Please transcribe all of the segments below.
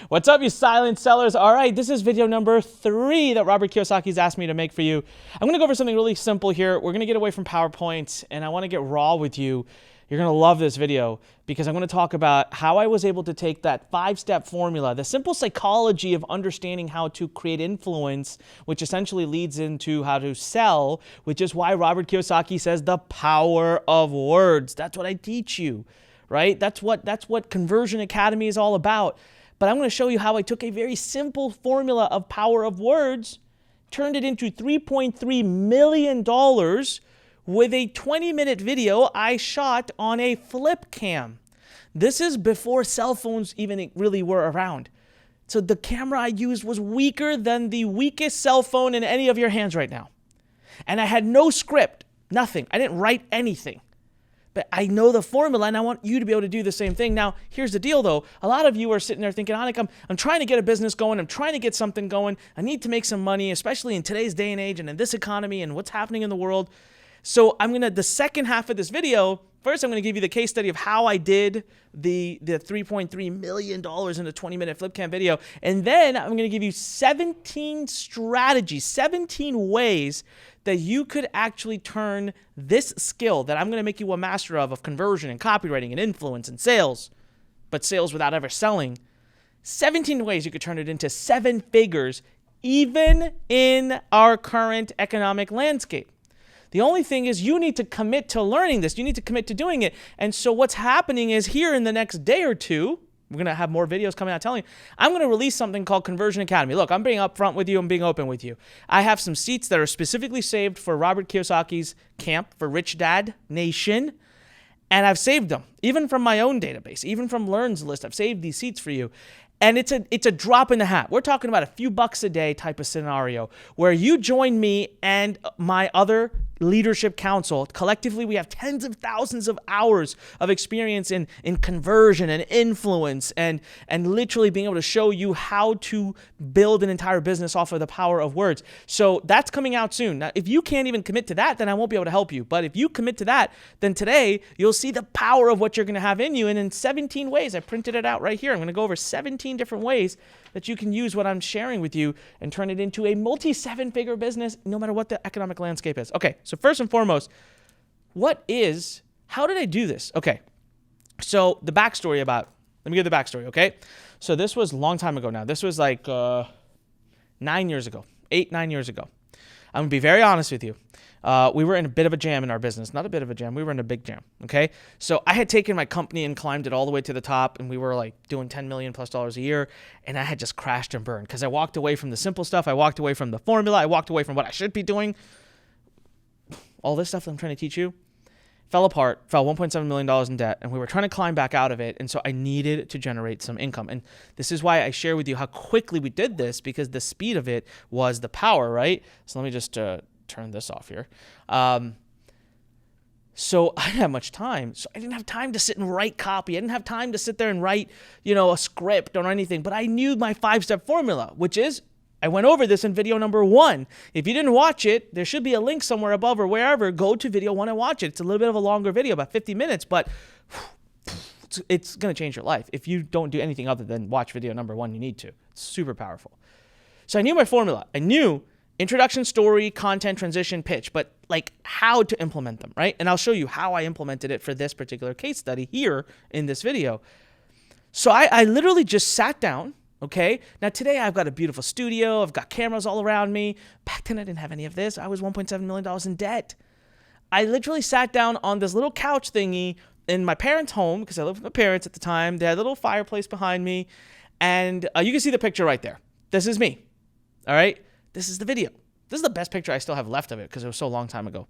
What's up, you silent sellers? All right, this is video number 3 that Robert Kiyosaki's asked me to make for you. I'm going to go over something really simple here. We're going to get away from PowerPoint, and I want to get raw with you. You're going to love this video because I'm going to talk about how I was able to take that 5-step formula, the simple psychology of understanding how to create influence, which essentially leads into how to sell, which is why Robert Kiyosaki says the power of words. That's what I teach you. Right? That's what Conversion Academy is all about. But I'm going to show you how I took a very simple formula of power of words, turned it into $3.3 million with a 20-minute video I shot on a flip cam. This is before cell phones even really were around. So the camera I used was weaker than the weakest cell phone in any of your hands right now. And I had no script, nothing. I didn't write anything. But I know the formula, and I want you to be able to do the same thing. Now, here's the deal, though. A lot of you are sitting there thinking, Anik, I'm trying to get a business going. I'm trying to get something going. I need to make some money, especially in today's day and age and in this economy and what's happening in the world. So the second half of this video, first I'm going to give you the case study of how I did the $3.3 million in a 20-minute flip cam video. And then I'm going to give you 17 strategies, 17 ways that you could actually turn this skill that I'm going to make you a master of conversion and copywriting and influence and sales, but sales without ever selling, 17 ways you could turn it into 7 figures, even in our current economic landscape. The only thing is you need to commit to learning this. You need to commit to doing it. And so what's happening is here in the next day or two, we're going to have more videos coming out telling you, I'm going to release something called Conversion Academy. Look, I'm being upfront with you. I'm being open with you. I have some seats that are specifically saved for Robert Kiyosaki's camp for Rich Dad Nation. And I've saved them, even from my own database, even from Learn's list. I've saved these seats for you. And it's a drop in the hat. We're talking about a few bucks a day type of scenario where you join me and my other leadership council. Collectively, we have tens of thousands of hours of experience in conversion and influence and literally being able to show you how to build an entire business off of the power of words. So that's coming out soon. Now, if you can't even commit to that, then I won't be able to help you. But if you commit to that, then today you'll see the power of what you're going to have in you. And in 17 ways, I printed it out right here. I'm going to go over 17 different ways that you can use what I'm sharing with you and turn it into a multi-7-figure business, no matter what the economic landscape is. Okay, so first and foremost, how did I do this? Okay, so the backstory let me give the backstory, okay? So this was a long time ago now. This was like 9 years ago, 8-9 years ago. I'm going to be very honest with you. We were in a bit of a jam in our business. Not a bit of a jam. We were in a big jam, okay? So I had taken my company and climbed it all the way to the top, and we were like doing $10 million plus a year, and I had just crashed and burned because I walked away from the simple stuff. I walked away from the formula. I walked away from what I should be doing. All this stuff that I'm trying to teach you fell apart, fell $1.7 million in debt, and we were trying to climb back out of it, and so I needed to generate some income. And this is why I share with you how quickly we did this, because the speed of it was the power, right? So let me just turn this off here. So I didn't have much time. So I didn't have time to sit and write copy. I didn't have time to sit there and write, a script or anything, but I knew my 5-step formula, which is, I went over this in video number 1. If you didn't watch it, there should be a link somewhere above or wherever. Go to video 1 and watch it. It's a little bit of a longer video, about 50 minutes, but it's going to change your life. If you don't do anything other than watch video number 1, you need to. It's super powerful. So I knew my formula. I knew introduction, story, content, transition, pitch, but like how to implement them, right? And I'll show you how I implemented it for this particular case study here in this video. So I literally just sat down. Okay, now today I've got a beautiful studio. I've got cameras all around me. Back then I didn't have any of this. I was $1.7 million in debt. I literally sat down on this little couch thingy in my parents' home because I lived with my parents at the time. They had a little fireplace behind me. And you can see the picture right there. This is me. All right, this is the video. This is the best picture I still have left of it because it was so long time ago.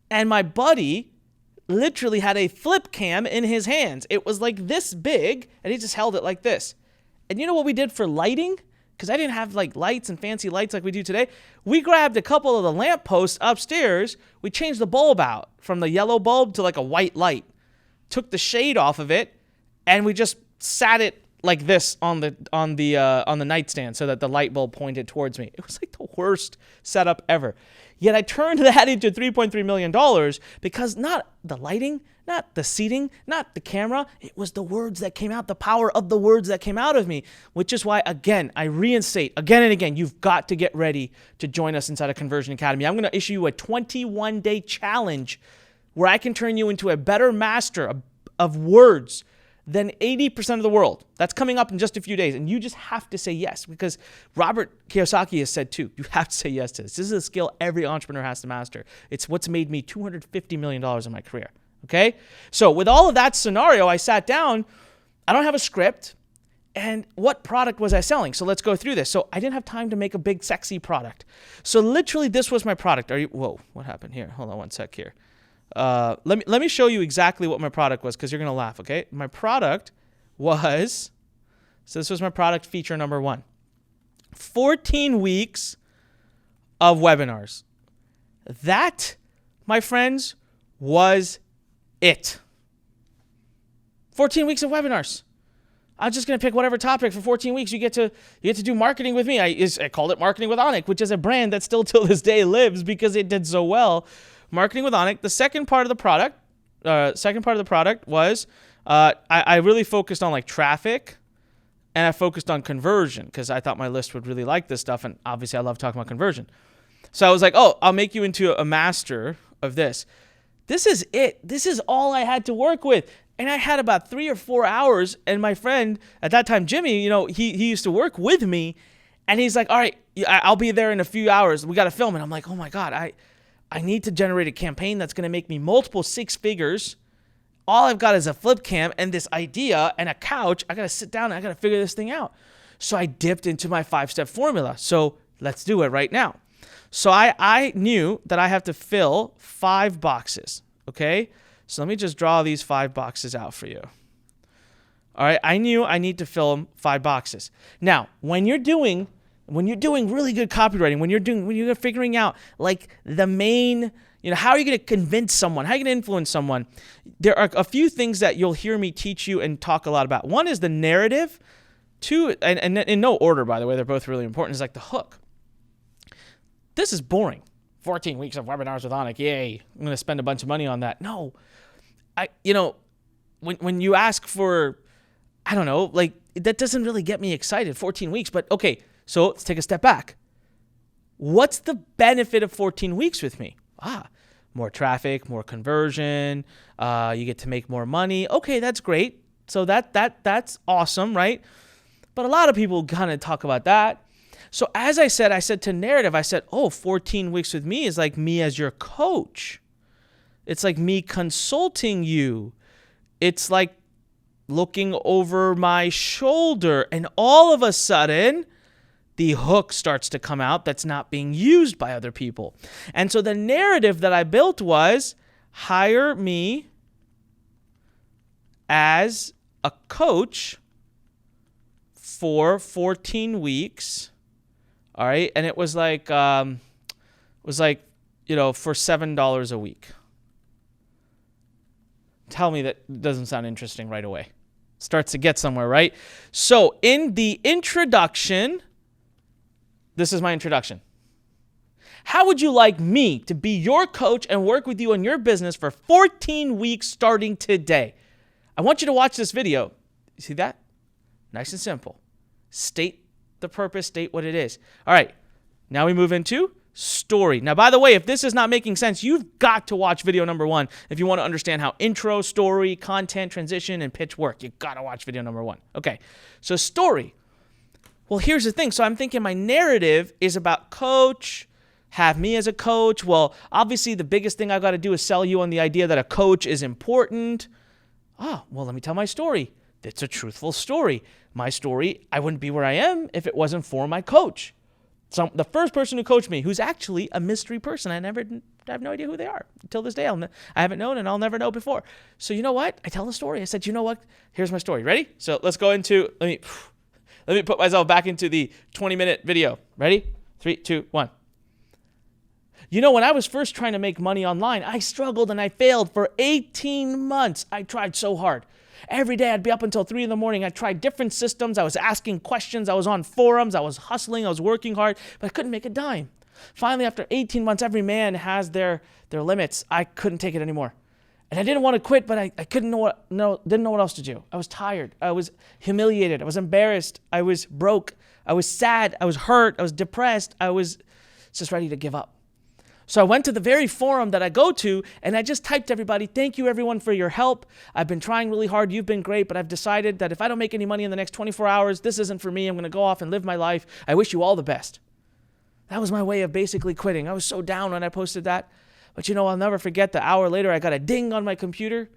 And my buddy literally had a flip cam in his hands. It was like this big, and he just held it like this. And you know what we did for lighting? Because I didn't have like lights and fancy lights like we do today. We grabbed a couple of the lamp posts upstairs. We changed the bulb out from the yellow bulb to like a white light. Took the shade off of it, and we just sat it like this on the nightstand so that the light bulb pointed towards me. It was like the worst setup ever. Yet I turned that into $3.3 million because not the lighting, not the seating, not the camera. It was the words that came out, the power of the words that came out of me, which is why, again, I reinstate again and again, you've got to get ready to join us inside of Conversion Academy. I'm going to issue you a 21-day challenge where I can turn you into a better master of words than 80% of the world. That's coming up in just a few days. And you just have to say yes, because Robert Kiyosaki has said too, you have to say yes to this. This is a skill every entrepreneur has to master. It's what's made me $250 million in my career. Okay? So with all of that scenario, I sat down, I don't have a script, and what product was I selling? So let's go through this. So I didn't have time to make a big, sexy product. So literally this was my product. Whoa, what happened here? Hold on one sec here. Let me show you exactly what my product was, because you're going to laugh, okay? My product was, so this was my product feature number 1. 14 weeks of webinars. That, my friends, was it. 14 weeks of webinars. I'm just going to pick whatever topic for 14 weeks. You get to do marketing with me. I called it Marketing with Anik, which is a brand that still till this day lives because it did so well. Marketing with Anik. The second part of the product was I really focused on like traffic, and I focused on conversion because I thought my list would really like this stuff, and obviously I love talking about conversion. So I was like, oh, I'll make you into a master of this. This is it. This is all I had to work with. And I had about 3 or 4 hours, and my friend at that time, Jimmy, he used to work with me, and he's like, all right, I'll be there in a few hours. We got to film it. I'm like, oh my God, I need to generate a campaign that's going to make me multiple 6 figures. All I've got is a flip cam and this idea and a couch. I got to sit down and I got to figure this thing out. So I dipped into my 5-step formula. So let's do it right now. So I knew that I have to fill 5 boxes. Okay. So let me just draw these 5 boxes out for you. All right. I knew I need to fill 5 boxes. Now, when you're doing really good copywriting, when you're figuring out like the main, how are you going to convince someone? How are you going to influence someone? There are a few things that you'll hear me teach you and talk a lot about. One is the narrative. 2, and in no order, by the way, they're both really important, is like the hook. This is boring. 14 weeks of webinars with Anik. Yay. I'm going to spend a bunch of money on that. No. When you ask for, I don't know, like that doesn't really get me excited. 14 weeks, but okay. So let's take a step back. What's the benefit of 14 weeks with me? More traffic, more conversion. You get to make more money. Okay, that's great. So that's awesome, right? But a lot of people kind of talk about that. So as I said to narrative, 14 weeks with me is like me as your coach. It's like me consulting you. It's like looking over my shoulder, and all of a sudden, the hook starts to come out that's not being used by other people. And so the narrative that I built was hire me as a coach for 14 weeks. All right. And it was like, for $7 a week. Tell me that doesn't sound interesting right away. Starts to get somewhere, right? So in the introduction, this is my introduction. How would you like me to be your coach and work with you on your business for 14 weeks starting today? I want you to watch this video. You see that? Nice and simple. State the purpose, state what it is. All right. Now we move into story. Now, by the way, if this is not making sense, you've got to watch video number 1 if you want to understand how intro, story, content, transition, and pitch work. You've got to watch video number 1. Okay. So story. Well, here's the thing. So I'm thinking my narrative is about coach, have me as a coach. Well, obviously the biggest thing I've got to do is sell you on the idea that a coach is important. Well, let me tell my story. It's a truthful story. My story, I wouldn't be where I am if it wasn't for my coach. So the first person who coached me, who's actually a mystery person, I have no idea who they are. Until this day, I haven't known, and I'll never know before. So you know what? I tell the story. I said, you know what? Here's my story. Ready? So let's go into, let me put myself back into the 20-minute video. Ready? 3, 2, 1. When I was first trying to make money online, I struggled and I failed for 18 months. I tried so hard. Every day I'd be up until 3 in the morning. I tried different systems. I was asking questions. I was on forums. I was hustling. I was working hard, but I couldn't make a dime. Finally, after 18 months, every man has their limits. I couldn't take it anymore. And I didn't want to quit, but I didn't know what else to do. I was tired. I was humiliated. I was embarrassed. I was broke. I was sad. I was hurt. I was depressed. I was just ready to give up. So I went to the very forum that I go to, and I just typed to everybody, thank you everyone for your help. I've been trying really hard. You've been great, but I've decided that if I don't make any money in the next 24 hours, this isn't for me. I'm going to go off and live my life. I wish you all the best. That was my way of basically quitting. I was so down when I posted that. But I'll never forget the hour later, I got a ding on my computer,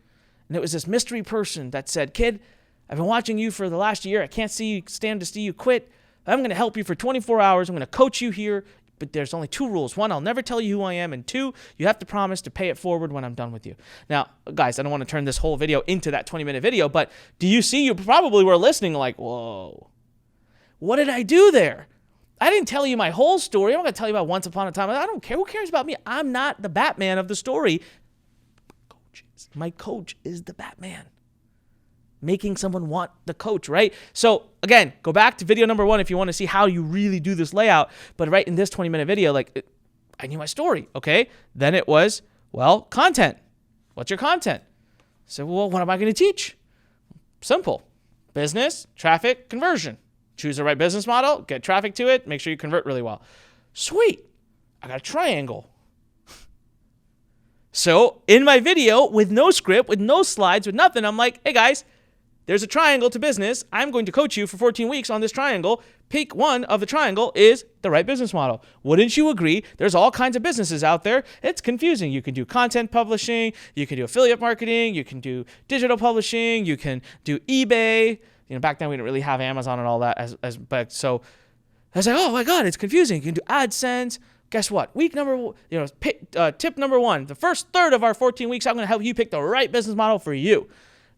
and it was this mystery person that said, kid, I've been watching you for the last year. I can't stand to see you quit. I'm going to help you for 24 hours. I'm going to coach you here. But there's only 2 rules. 1, I'll never tell you who I am. And 2, you have to promise to pay it forward when I'm done with you. Now, guys, I don't want to turn this whole video into that 20-minute video, but do you see? You probably were listening like, whoa, what did I do there? I didn't tell you my whole story. I'm not going to tell you about once upon a time. I don't care. Who cares about me? I'm not the Batman of the story. My coach is the Batman. Making someone want the coach, right? So again, go back to video number 1 if you want to see how you really do this layout. But right in this 20-minute video, I knew my story, okay? Then it was, content. What's your content? So, what am I going to teach? Simple. Business, traffic, conversion. Choose the right business model, get traffic to it, make sure you convert really well. Sweet. I got a triangle. So in my video, with no script, with no slides, with nothing, I'm like, hey guys, there's a triangle to business. I'm going to coach you for 14 weeks on this triangle. Peak 1 of the triangle is the right business model. Wouldn't you agree? There's all kinds of businesses out there. It's confusing. You can do content publishing. You can do affiliate marketing. You can do digital publishing. You can do eBay. Back then we didn't really have Amazon and all that. But so I was like, oh my God, it's confusing. You can do AdSense. Guess what? Tip number 1, the first third of our 14 weeks, I'm going to help you pick the right business model for you.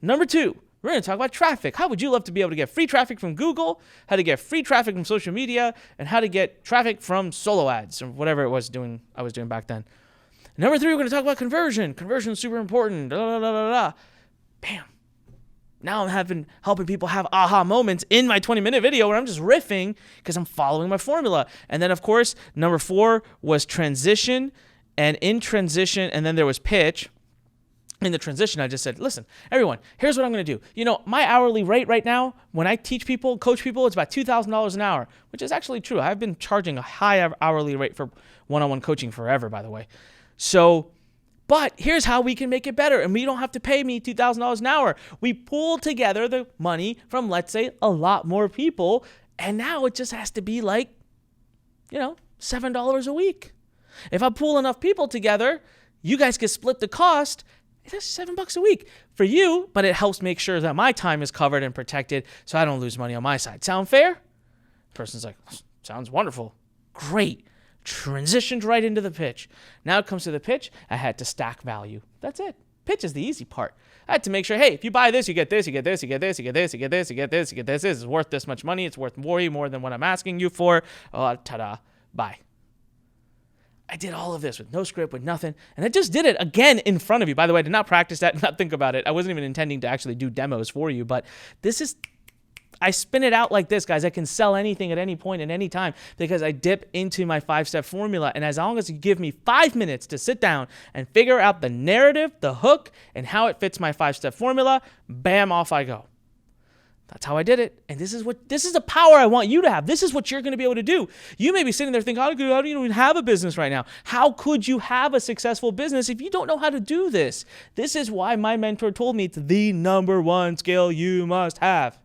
Number 2, we're going to talk about traffic. How would you love to be able to get free traffic from Google, how to get free traffic from social media, and how to get traffic from solo ads or whatever I was doing back then. Number 3, we're going to talk about conversion. Conversion is super important. Bam. Now I'm helping people have aha moments in my 20-minute video where I'm just riffing because I'm following my formula. And then, of course, number 4 was transition. And in transition, and then there was pitch. In the transition, I just said, listen, everyone, here's what I'm going to do. My hourly rate right now, when I teach people, coach people, it's about $2,000 an hour, which is actually true. I've been charging a high hourly rate for one-on-one coaching forever, by the way. But here's how we can make it better. And we don't have to pay me $2,000 an hour. We pull together the money from, let's say, a lot more people. And now it just has to be like, $7 a week. If I pull enough people together, you guys can split the cost. That's $7 a week for you, but it helps make sure that my time is covered and protected so I don't lose money on my side. Sound fair? The person's like, sounds wonderful. Great. Transitioned right into the pitch. Now it comes to the pitch. I had to stack value. That's it. Pitch is the easy part. I had to make sure, hey, if you buy this, you get this, you get this, you get this, you get this, you get this, you get this, you get this. This is worth this much money. It's worth way more than what I'm asking you for. Ta-da. Bye. I did all of this with no script, with nothing. And I just did it again in front of you. By the way, I did not practice that, not think about it. I wasn't even intending to actually do demos for you, but I spin it out like this, guys. I can sell anything at any point at any time because I dip into my 5-step formula. And as long as you give me 5 minutes to sit down and figure out the narrative, the hook, and how it fits my 5-step formula, bam, off I go. That's how I did it. And this is the power I want you to have. This is what you're going to be able to do. You may be sitting there thinking, how do you even have a business right now? How could you have a successful business if you don't know how to do this? This is why my mentor told me it's the number 1 skill you must have.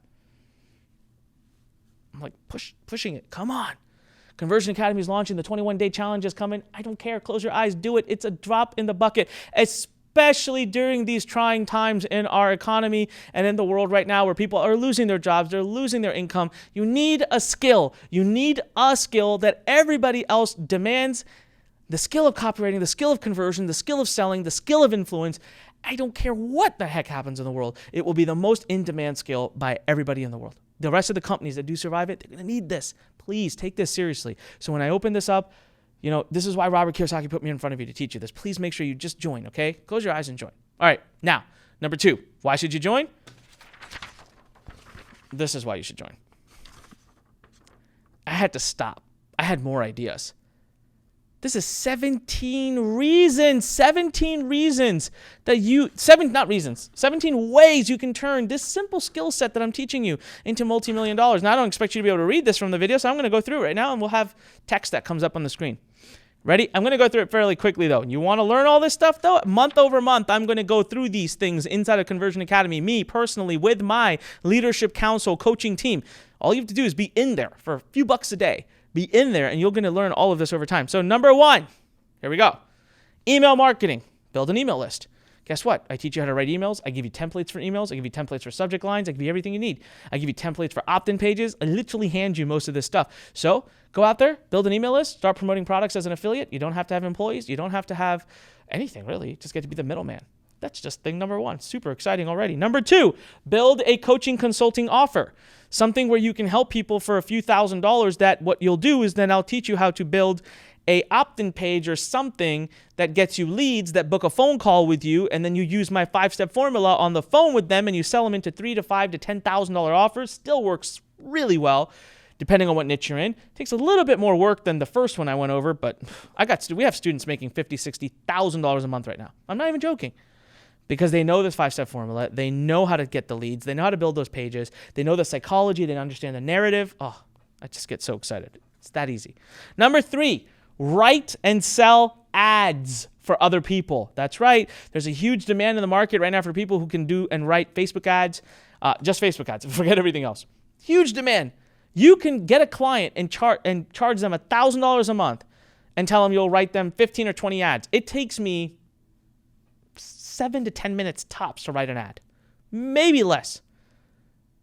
I'm like, pushing it. Come on. Conversion Academy is launching. The 21-day challenge is coming. I don't care. Close your eyes. Do it. It's a drop in the bucket, especially during these trying times in our economy and in the world right now where people are losing their jobs, they're losing their income. You need a skill. You need a skill that everybody else demands. The skill of copywriting, the skill of conversion, the skill of selling, the skill of influence. I don't care what the heck happens in the world. It will be the most in-demand skill by everybody in the world. The rest of the companies that do survive it, they're going to need this. Please take this seriously. So when I open this up, this is why Robert Kiyosaki put me in front of you to teach you this. Please make sure you just join, okay? Close your eyes and join. All right, now, number 2, why should you join? this is why you should join. I had to stop. I had more ideas. This is 17 reasons that 17 ways you can turn this simple skill set that I'm teaching you into multi-million dollars. Now, I don't expect you to be able to read this from the video, so I'm going to go through it right now, and we'll have text that comes up on the screen. Ready? I'm going to go through it fairly quickly, though. You want to learn all this stuff, though? Month over month, I'm going to go through these things inside of Conversion Academy, me personally, with my Leadership Council coaching team. All you have to do is be in there for a few bucks a day. Be in there, and you're going to learn all of this over time. So number 1, here we go. Email marketing. Build an email list. Guess what? I teach you how to write emails. I give you templates for emails. I give you templates for subject lines. I give you everything you need. I give you templates for opt-in pages. I literally hand you most of this stuff. So go out there, build an email list, start promoting products as an affiliate. You don't have to have employees. You don't have to have anything, really. You just get to be the middleman. That's just thing number 1. Super exciting already. Number 2, build a coaching consulting offer. Something where you can help people for a few $1,000s that what you'll do is then I'll teach you how to build a opt-in page or something that gets you leads that book a phone call with you, and then you use my 5-step formula on the phone with them and you sell them into $3,000 to $5,000 to $10,000 offers. Still works really well depending on what niche you're in. Takes a little bit more work than the first one I went over, but we have students making $50,000, $60,000 a month right now. I'm not even joking. Because they know this 5-step formula. They know how to get the leads. They know how to build those pages. They know the psychology. They understand the narrative. Oh, I just get so excited. It's that easy. Number 3, write and sell ads for other people. That's right. There's a huge demand in the market right now for people who can do and write Facebook ads, just Facebook ads. Forget everything else. Huge demand. You can get a client and charge them $1,000 a month and tell them you'll write them 15 or 20 ads. It takes me 7 to 10 minutes tops to write an ad, maybe less.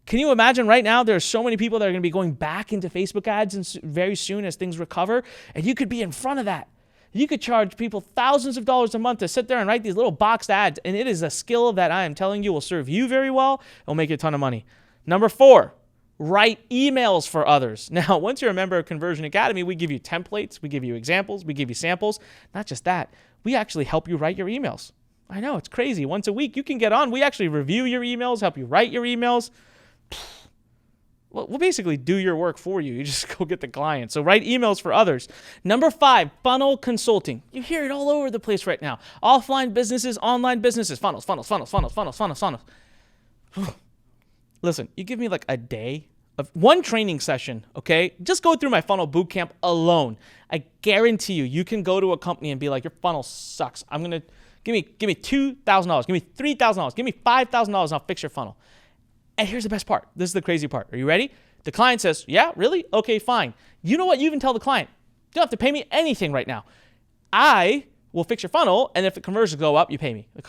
Can you imagine right now there are so many people that are going to be going back into Facebook ads very soon as things recover, and you could be in front of that. You could charge people thousands of dollars a month to sit there and write these little boxed ads, and it is a skill that I am telling you will serve you very well. It'll make you a ton of money. Number 4, write emails for others. Now, once you're a member of Conversion Academy, we give you templates, we give you examples, we give you samples. Not just that, we actually help you write your emails. I know, it's crazy. Once a week, you can get on. We actually review your emails, help you write your emails. We'll basically do your work for you. You just go get the client. So write emails for others. Number 5, funnel consulting. You hear it all over the place right now. Offline businesses, online businesses, funnels. Listen, you give me like a day of one training session, okay? Just go through my funnel bootcamp alone. I guarantee you can go to a company and be like, your funnel sucks. Give me $2,000. Give me $3,000. Give me $5,000 and I'll fix your funnel. And here's the best part. This is the crazy part. Are you ready? The client says, yeah, really? Okay, fine. You know what? You even tell the client, you don't have to pay me anything right now. I will fix your funnel, and if the conversions go up, you pay me. The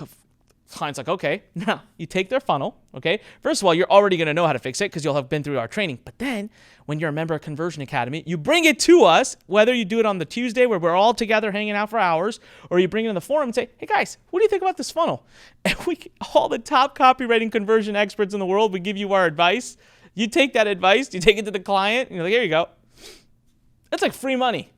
client's like, okay. Now, you take their funnel, okay? First of all, you're already going to know how to fix it because you'll have been through our training. But then, when you're a member of Conversion Academy, you bring it to us, whether you do it on the Tuesday where we're all together hanging out for hours, or you bring it in the forum and say, hey guys, what do you think about this funnel? And all the top copywriting conversion experts in the world, we give you our advice. You take that advice, you take it to the client, and you're like, here you go. It's like free money.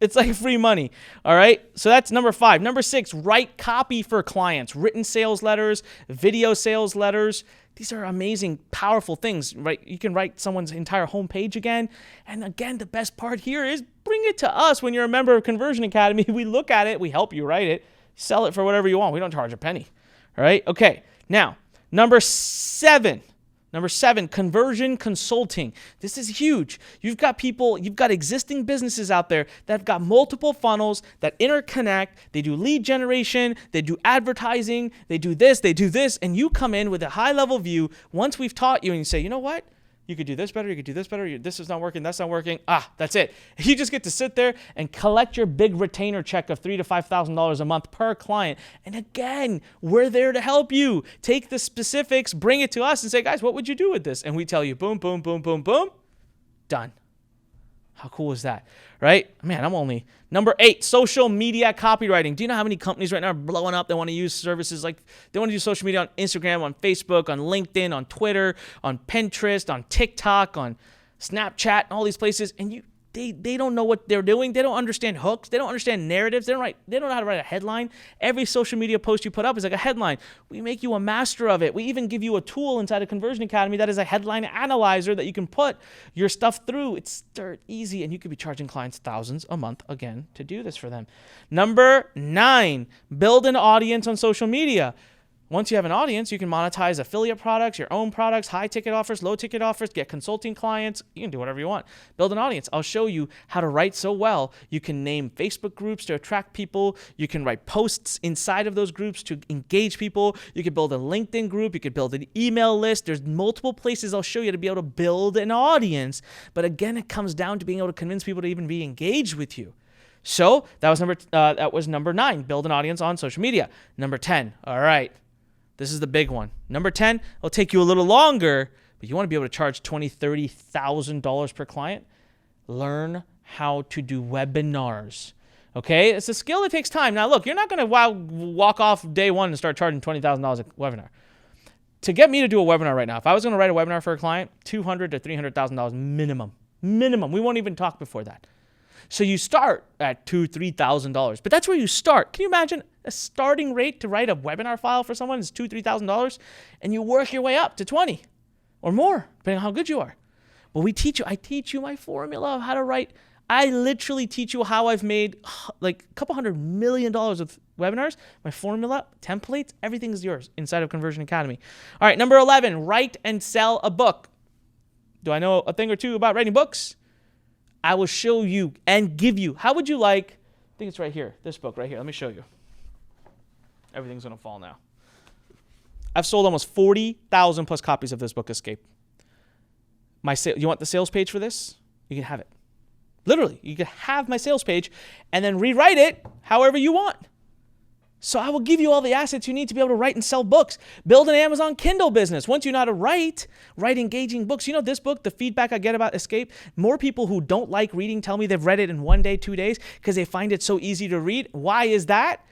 It's like free money, all right? So that's number 5. Number 6, write copy for clients, written sales letters, video sales letters. These are amazing, powerful things, right? You can write someone's entire homepage again. And again, the best part here is bring it to us when you're a member of Conversion Academy. We look at it, we help you write it, sell it for whatever you want. We don't charge a penny, all right? Okay, now, number 7, conversion consulting. This is huge. You've got existing businesses out there that have got multiple funnels that interconnect. They do lead generation, they do advertising, they do this, and you come in with a high-level view once we've taught you, and you say, you know what? You could do this better, you could do this better, this is not working, that's not working. That's it. You just get to sit there and collect your big retainer check of $3,000 to $5,000 a month per client. And again, we're there to help you. Take the specifics, bring it to us and say, guys, what would you do with this? And we tell you, boom, boom, boom, boom, boom, done. How cool is that, right? Man, I'm only... Number 8, social media copywriting. Do you know how many companies right now are blowing up? They want to use services like, they want to do social media on Instagram, on Facebook, on LinkedIn, on Twitter, on Pinterest, on TikTok, on Snapchat, and all these places. And They don't know what they're doing. They don't understand hooks. They don't understand narratives. They don't know how to write a headline. Every social media post you put up is like a headline. We make you a master of it. We even give you a tool inside of Conversion Academy that is a headline analyzer that you can put your stuff through. It's dirt easy, and you could be charging clients thousands a month again to do this for them. Number 9, build an audience on social media. Once you have an audience, you can monetize affiliate products, your own products, high ticket offers, low ticket offers, get consulting clients. You can do whatever you want. Build an audience. I'll show you how to write so well. You can name Facebook groups to attract people. You can write posts inside of those groups to engage people. You could build a LinkedIn group. You could build an email list. There's multiple places I'll show you to be able to build an audience. But again, it comes down to being able to convince people to even be engaged with you. So that was number 9, build an audience on social media. Number 10, all right. This is the big one. Number 10, it'll take you a little longer, but you want to be able to charge $20,000, $30,000 per client. Learn how to do webinars. Okay? It's a skill that takes time. Now, look, you're not going to walk off day one and start charging $20,000 a webinar. To get me to do a webinar right now, if I was going to write a webinar for a client, $200,000 to $300,000 minimum. Minimum. We won't even talk before that. So you start at $2,000, $3,000, but that's where you start. Can you imagine a starting rate to write a webinar file for someone is $2,000, $3,000, and you work your way up to 20 or more, depending on how good you are. Well, I teach you my formula of how to write. I literally teach you how I've made like a couple $100 million with webinars. My formula, templates, everything is yours inside of Conversion Academy. All right, number 11, write and sell a book. Do I know a thing or two about writing books? I will show you and give you. How would you like, I think it's right here, this book right here. Let me show you. Everything's going to fall now. I've sold almost 40,000 plus copies of this book, Escape. You want the sales page for this? You can have it. Literally, you can have my sales page and then rewrite it however you want. So I will give you all the assets you need to be able to write and sell books. Build an Amazon Kindle business. Once you know how to write engaging books. You know this book, the feedback I get about Escape, more people who don't like reading tell me they've read it in 1 day, 2 days because they find it so easy to read. Why is that?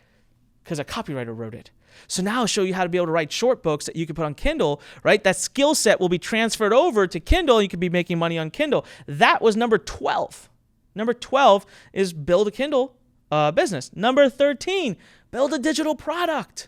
Because a copywriter wrote it. So now I'll show you how to be able to write short books that you can put on Kindle, right? That skill set will be transferred over to Kindle. You can be making money on Kindle. That was number 12. Number 12 is build a Kindle business. Number 13, build a digital product.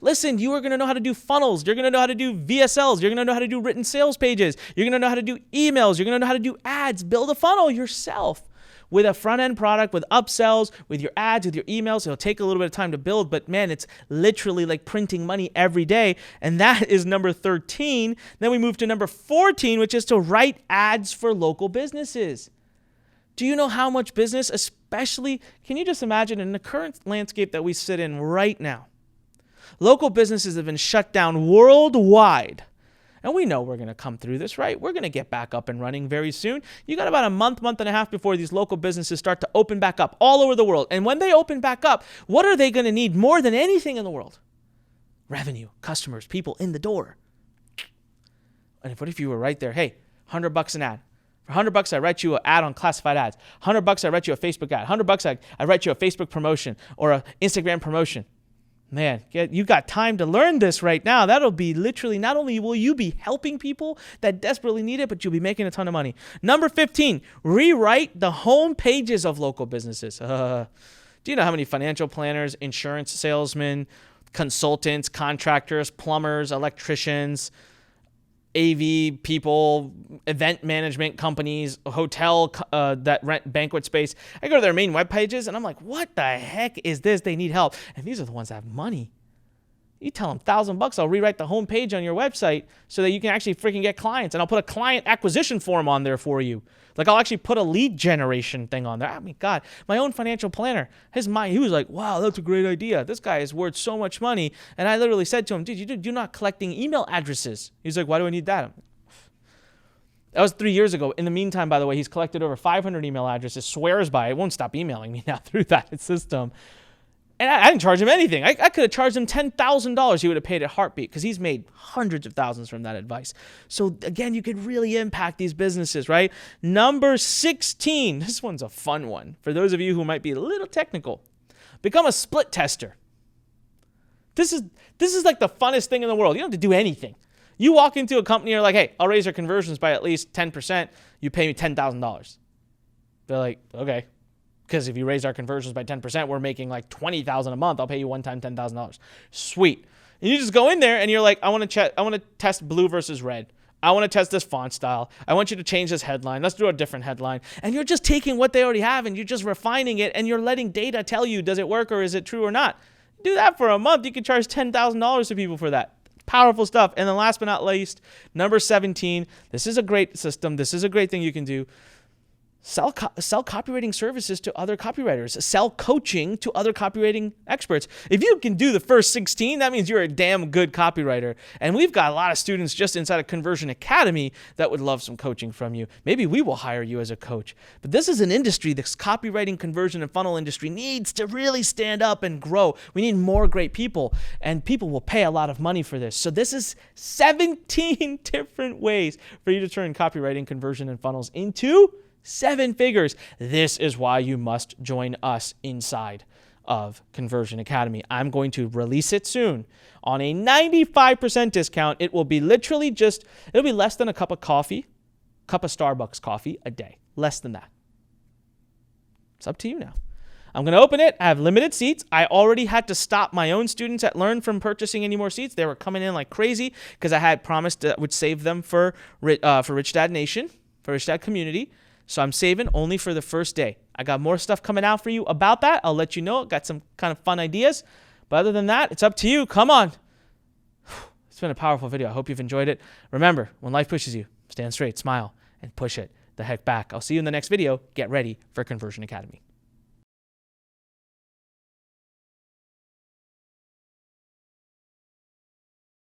Listen, you are going to know how to do funnels. You're going to know how to do VSLs. You're going to know how to do written sales pages. You're going to know how to do emails. You're going to know how to do ads. Build a funnel yourself with a front-end product, with upsells, with your ads, with your emails. It'll take a little bit of time to build, but man, it's literally like printing money every day. And that is number 13. Then we move to number 14, which is to write ads for local businesses. Do you know how much business, especially, can you just imagine in the current landscape that we sit in right now? Local businesses have been shut down worldwide. And we know we're going to come through this, right? We're going to get back up and running very soon. You got about a month and a half before these local businesses start to open back up all over the world. And when they open back up, what are they going to need more than anything in the world? Revenue, customers, people in the door. And what if you were right there? Hey, $100 an ad. For $100, I write you an ad on classified ads. $100, I write you a Facebook ad. $100, I write you a Facebook promotion or an Instagram promotion. Man, you got time to learn this right now. That'll be literally, not only will you be helping people that desperately need it, but you'll be making a ton of money. Number 15, rewrite the home pages of local businesses. Do you know how many financial planners, insurance salesmen, consultants, contractors, plumbers, electricians, AV people, event management companies, hotel that rent banquet space. I go to their main web pages and I'm like, what the heck is this? They need help. And these are the ones that have money. You tell them $1,000, I'll rewrite the home page on your website so that you can actually freaking get clients. And I'll put a client acquisition form on there for you. Like I'll actually put a lead generation thing on there. I mean, God, my own financial planner, he was like, wow, that's a great idea. This guy is worth so much money. And I literally said to him, dude, you're not collecting email addresses. He's like, why do I need that? That was 3 years ago. In the meantime, by the way, he's collected over 500 email addresses, swears by it, won't stop emailing me now through that system. And I didn't charge him anything. I could have charged him $10,000. He would have paid a heartbeat because he's made hundreds of thousands from that advice. So again, you could really impact these businesses, right? Number 16. This one's a fun one. For those of you who might be a little technical, become a split tester. This is like the funnest thing in the world. You don't have to do anything. You walk into a company, you're like, hey, I'll raise your conversions by at least 10%. You pay me $10,000. They're like, okay. Because if you raise our conversions by 10%, we're making like $20,000 a month. I'll pay you one time $10,000. Sweet. And you just go in there and you're like, I want to test blue versus red. I want to test this font style. I want you to change this headline. Let's do a different headline. And you're just taking what they already have and you're just refining it, and you're letting data tell you, does it work or is it true or not? Do that for a month. You can charge $10,000 to people for that. Powerful stuff. And then last but not least, number 17. This is a great system. This is a great thing you can do. Sell copywriting services to other copywriters. Sell coaching to other copywriting experts. If you can do the first 16, that means you're a damn good copywriter. And we've got a lot of students just inside of Conversion Academy that would love some coaching from you. Maybe we will hire you as a coach. But this is an industry, this copywriting, conversion, and funnel industry needs to really stand up and grow. We need more great people, and people will pay a lot of money for this. So this is 17 different ways for you to turn copywriting, conversion, and funnels into 7 figures. This is why you must join us inside of Conversion Academy. I'm going to release it soon on a 95% discount. It will be literally it'll be less than a cup of Starbucks coffee a day. Less than that. It's up to you now. I'm going to open it. I have limited seats. I already had to stop my own students at Learn from purchasing any more seats. They were coming in like crazy because I had promised that I would save them for Rich Dad Nation, for Rich Dad Community. So I'm saving only for the first day. I got more stuff coming out for you about that. I'll let you know. Got some kind of fun ideas. But other than that, it's up to you. Come on. It's been a powerful video. I hope you've enjoyed it. Remember, when life pushes you, stand straight, smile, and push it the heck back. I'll see you in the next video. Get ready for Conversion Academy.